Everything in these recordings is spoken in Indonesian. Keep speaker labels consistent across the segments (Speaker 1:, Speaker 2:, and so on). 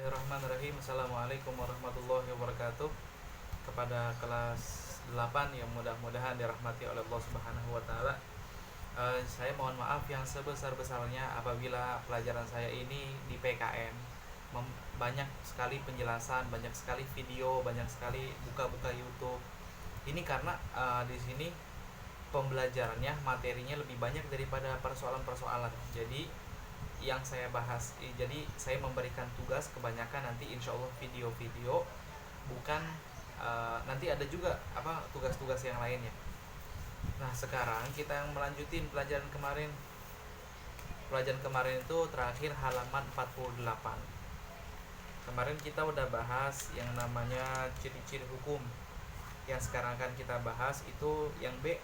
Speaker 1: Bismillahirrahmanirrahim. Assalamualaikum warahmatullahi wabarakatuh. Kepada kelas 8 yang mudah-mudahan dirahmati oleh Allah Subhanahu wa taala. Saya mohon maaf yang sebesar-besarnya apabila pelajaran saya ini di PKN banyak sekali penjelasan, banyak sekali video, banyak sekali buka-buka YouTube. Ini karena di sini pembelajarannya, materinya lebih banyak daripada persoalan-persoalan. Jadi yang saya bahas, jadi saya memberikan tugas kebanyakan nanti insya Allah video-video, bukan nanti ada juga tugas-tugas yang lainnya. Nah sekarang kita yang melanjutin pelajaran kemarin. Pelajaran kemarin itu terakhir halaman 48. Kemarin kita udah bahas yang namanya ciri-ciri hukum. Yang sekarang akan kita bahas itu yang B,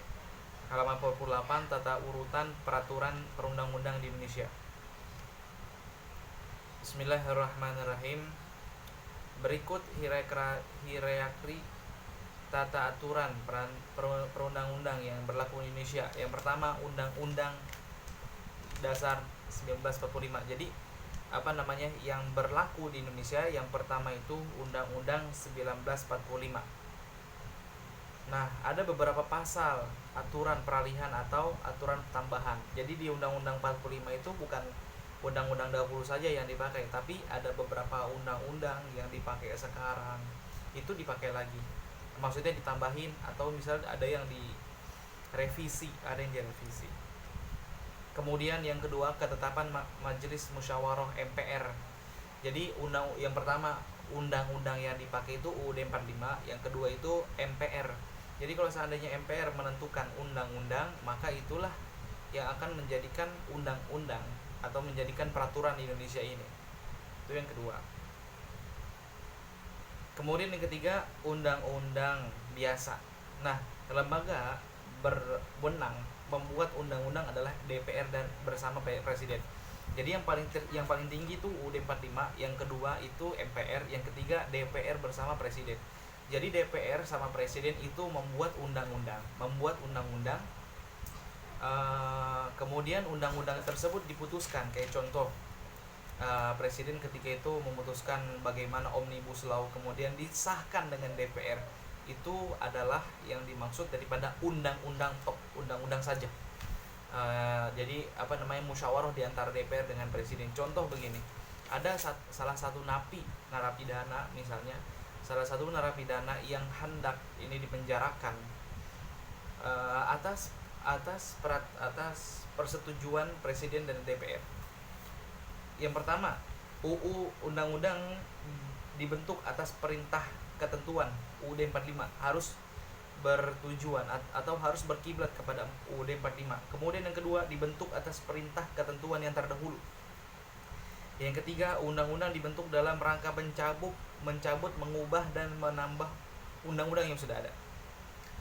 Speaker 1: halaman 48, tata urutan peraturan perundang-undang di Indonesia. Bismillahirrahmanirrahim. Berikut hierarki tata aturan perundang-undang yang berlaku di Indonesia. Yang pertama, Undang-Undang Dasar 1945. Jadi yang berlaku di Indonesia yang pertama itu Undang-Undang 1945. Nah, ada beberapa pasal aturan peralihan atau aturan tambahan. Jadi di Undang-Undang 45 itu bukan Undang-Undang 20 saja yang dipakai, tapi ada beberapa undang-undang yang dipakai sekarang itu dipakai lagi. Maksudnya ditambahin atau misalnya ada yang direvisi, Kemudian yang kedua, ketetapan Majelis Musyawarah MPR. Jadi yang pertama undang-undang yang dipakai itu UUD 45, yang kedua itu MPR. Jadi kalau seandainya MPR menentukan undang-undang, maka itulah yang akan menjadikan undang-undang atau menjadikan peraturan di Indonesia ini. Itu yang kedua. Kemudian yang ketiga, undang-undang biasa. Nah, lembaga berwenang membuat undang-undang adalah DPR dan bersama Presiden. Jadi yang paling tinggi itu UUD 45, yang kedua itu MPR, yang ketiga DPR bersama Presiden. Jadi DPR sama Presiden itu membuat undang-undang, kemudian undang-undang tersebut diputuskan. Kayak contoh, Presiden ketika itu memutuskan bagaimana Omnibus Law, kemudian disahkan dengan DPR. Itu adalah yang dimaksud daripada undang-undang saja. Jadi musyawarah di antara DPR dengan Presiden. Contoh begini, ada salah satu narapidana misalnya, salah satu narapidana yang hendak ini dipenjarakan atas persetujuan Presiden dan DPR. Yang pertama, undang-undang dibentuk atas perintah ketentuan UUD 45, harus bertujuan atau harus berkiblat kepada UUD 45. Kemudian yang kedua, dibentuk atas perintah ketentuan yang terdahulu. Yang ketiga, undang-undang dibentuk dalam rangka mencabut, mengubah dan menambah undang-undang yang sudah ada.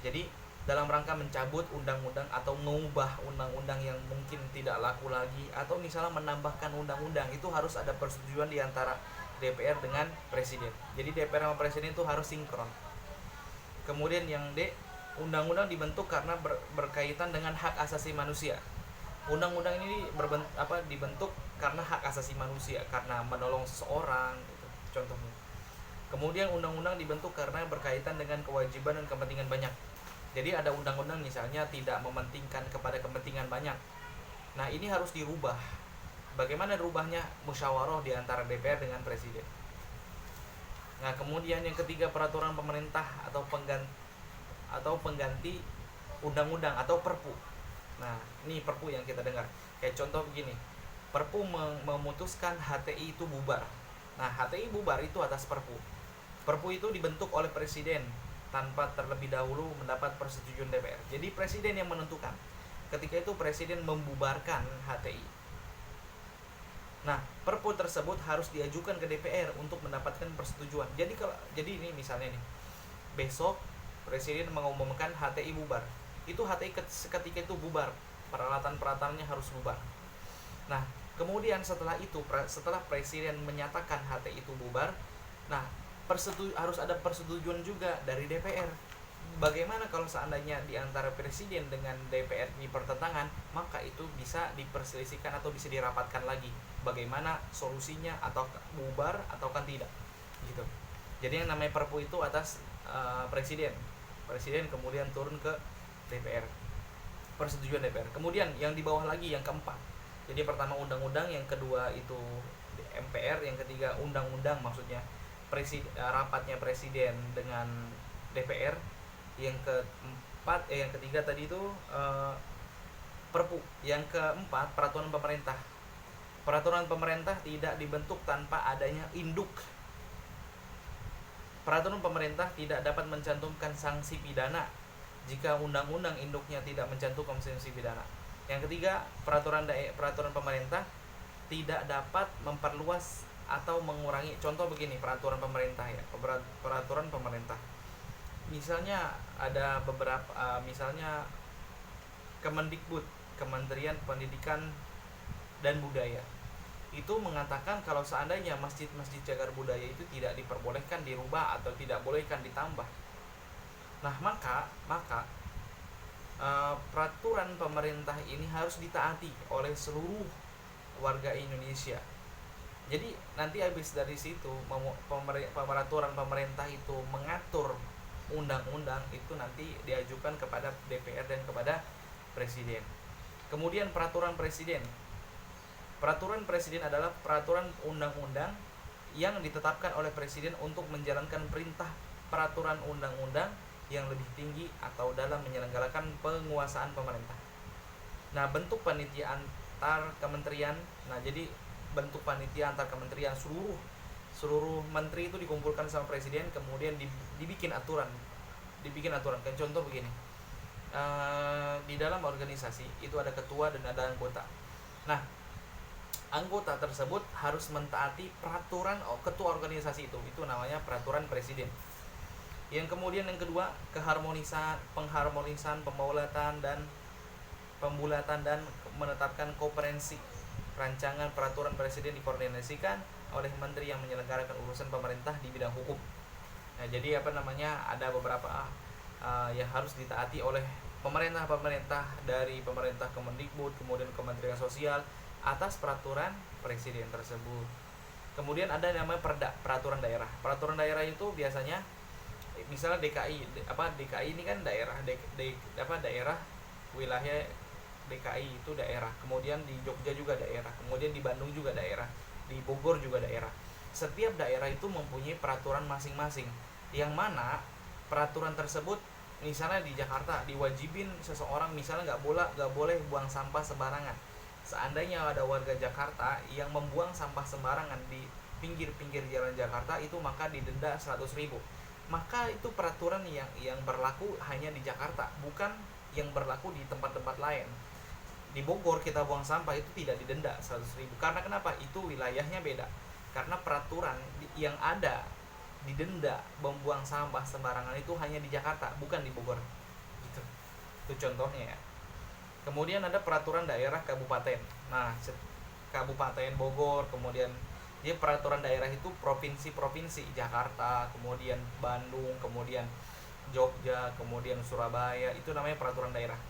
Speaker 1: Jadi dalam rangka mencabut undang-undang atau mengubah undang-undang yang mungkin tidak laku lagi, atau misalnya menambahkan undang-undang, itu harus ada persetujuan di antara DPR dengan Presiden. Jadi DPR sama Presiden itu harus sinkron. Kemudian yang D, undang-undang dibentuk karena berkaitan dengan hak asasi manusia. Undang-undang ini dibentuk karena hak asasi manusia, karena menolong seseorang gitu, contohnya. Kemudian undang-undang dibentuk karena berkaitan dengan kewajiban dan kepentingan banyak. Jadi ada undang-undang misalnya tidak mementingkan kepada kepentingan banyak. Nah, ini harus dirubah. Bagaimana rubahnya? Musyawarah di antara DPR dengan Presiden. Nah, kemudian yang ketiga, peraturan pemerintah atau pengganti undang-undang atau Perpu. Nah, ini Perpu yang kita dengar. Kayak contoh begini, Perpu memutuskan HTI itu bubar. Nah, HTI bubar itu atas Perpu. Perpu itu dibentuk oleh Presiden tanpa terlebih dahulu mendapat persetujuan DPR. Jadi Presiden yang menentukan. Ketika itu Presiden membubarkan HTI. Nah, Perpu tersebut harus diajukan ke DPR untuk mendapatkan persetujuan. Jadi ini misalnya nih, besok Presiden mengumumkan HTI bubar. Itu HTI ketika itu bubar, peralatan-peralatannya harus bubar. Nah, kemudian setelah Presiden menyatakan HTI itu bubar, nah harus ada persetujuan juga dari DPR. Bagaimana kalau seandainya di antara Presiden dengan DPR ini pertentangan, maka itu bisa diperselisihkan atau bisa dirapatkan lagi. bagaimana solusinya, atau bubar ataukah tidak gitu. Jadi yang namanya Perpu itu atas presiden kemudian turun ke DPR, persetujuan DPR. Kemudian yang di bawah lagi yang keempat, jadi pertama undang-undang, yang kedua itu MPR, yang ketiga undang-undang, maksudnya rapatnya presiden dengan DPR, yang keempat yang ketiga tadi itu Perpu, yang keempat peraturan pemerintah. Peraturan pemerintah tidak dibentuk tanpa adanya induk. Peraturan pemerintah tidak dapat mencantumkan sanksi pidana jika undang-undang induknya tidak mencantumkan sanksi pidana. Yang ketiga, peraturan pemerintah tidak dapat memperluas atau mengurangi. Contoh begini, peraturan pemerintah ya, peraturan pemerintah. Misalnya ada beberapa, misalnya Kemendikbud, Kementerian Pendidikan dan Budaya, itu mengatakan kalau seandainya masjid-masjid cagar budaya itu tidak diperbolehkan dirubah atau tidak bolehkan ditambah. Nah, maka peraturan pemerintah ini harus ditaati oleh seluruh warga Indonesia. Jadi nanti habis dari situ peraturan pemerintah itu mengatur undang-undang itu nanti diajukan kepada DPR dan kepada presiden. Kemudian peraturan presiden. Peraturan presiden adalah peraturan undang-undang yang ditetapkan oleh presiden untuk menjalankan perintah peraturan undang-undang yang lebih tinggi atau dalam menyelenggarakan penguasaan pemerintah. Nah, bentuk panitia antar kementerian. Nah, jadi bentuk panitia antar kementerian, seluruh menteri itu dikumpulkan sama presiden, kemudian dibikin aturan. Kan contoh begini. Di dalam organisasi itu ada ketua dan ada anggota. Nah, anggota tersebut harus mentaati peraturan ketua organisasi itu namanya peraturan presiden. Yang kemudian yang kedua, pengharmonisan, pembulatan dan menetapkan koherensi rancangan peraturan presiden dikoordinasikan oleh menteri yang menyelenggarakan urusan pemerintah di bidang hukum. Nah, jadi ada beberapa yang harus ditaati oleh pemerintah dari pemerintah Kemendikbud, kemudian Kementerian Sosial atas peraturan presiden tersebut. Kemudian ada yang namanya peraturan daerah. Peraturan daerah itu biasanya misalnya DKI ini kan daerah daerah wilayah DKI itu daerah. Kemudian di Jogja juga daerah. Kemudian di Bandung juga daerah. Di Bogor juga daerah. Setiap daerah itu mempunyai peraturan masing-masing. Yang mana peraturan tersebut, misalnya di Jakarta diwajibin seseorang misalnya nggak boleh buang sampah sembarangan. Seandainya ada warga Jakarta yang membuang sampah sembarangan di pinggir-pinggir jalan Jakarta itu, maka didenda 100.000. Maka itu peraturan yang berlaku hanya di Jakarta, bukan yang berlaku di tempat-tempat lain. Di Bogor kita buang sampah itu tidak didenda 100.000. Karena kenapa? Itu wilayahnya beda. Karena peraturan yang ada didenda membuang sampah sembarangan itu hanya di Jakarta, bukan di Bogor. Gitu. Itu contohnya ya. Kemudian ada peraturan daerah kabupaten. Nah, Kabupaten Bogor, kemudian dia peraturan daerah itu provinsi-provinsi, Jakarta, kemudian Bandung, kemudian Jogja, kemudian Surabaya, itu namanya peraturan daerah.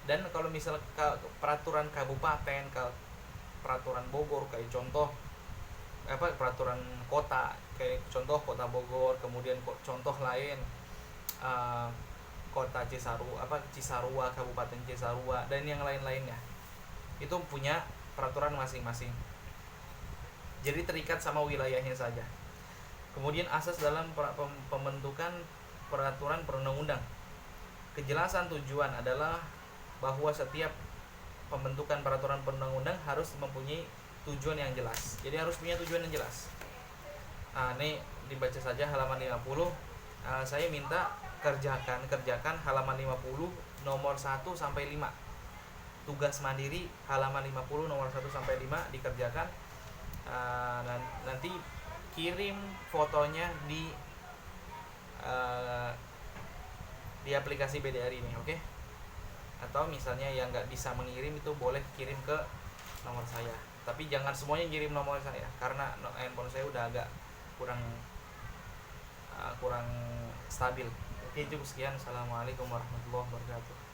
Speaker 1: Dan kalau misal peraturan kabupaten, peraturan Bogor kayak contoh peraturan kota kayak contoh Kota Bogor, kemudian contoh lain Kota Cisarua, Kabupaten Cisarua, dan yang lain-lainnya. Itu punya peraturan masing-masing. Jadi terikat sama wilayahnya saja. Kemudian asas dalam pembentukan peraturan perundang-undang. Kejelasan tujuan adalah bahwa setiap pembentukan peraturan perundang-undang harus mempunyai tujuan yang jelas. Jadi harus punya tujuan yang jelas. Nah, ini dibaca saja halaman 50. Saya minta kerjakan halaman 50 nomor 1 sampai 5. Tugas mandiri halaman 50 nomor 1 sampai 5 dikerjakan. Nanti kirim fotonya di aplikasi BDR ini, oke? Atau misalnya yang nggak bisa mengirim itu boleh kirim ke nomor saya. Tapi jangan semuanya kirim nomor saya karena handphone saya udah agak kurang stabil. Oke, cukup sekian. Assalamualaikum warahmatullahi wabarakatuh.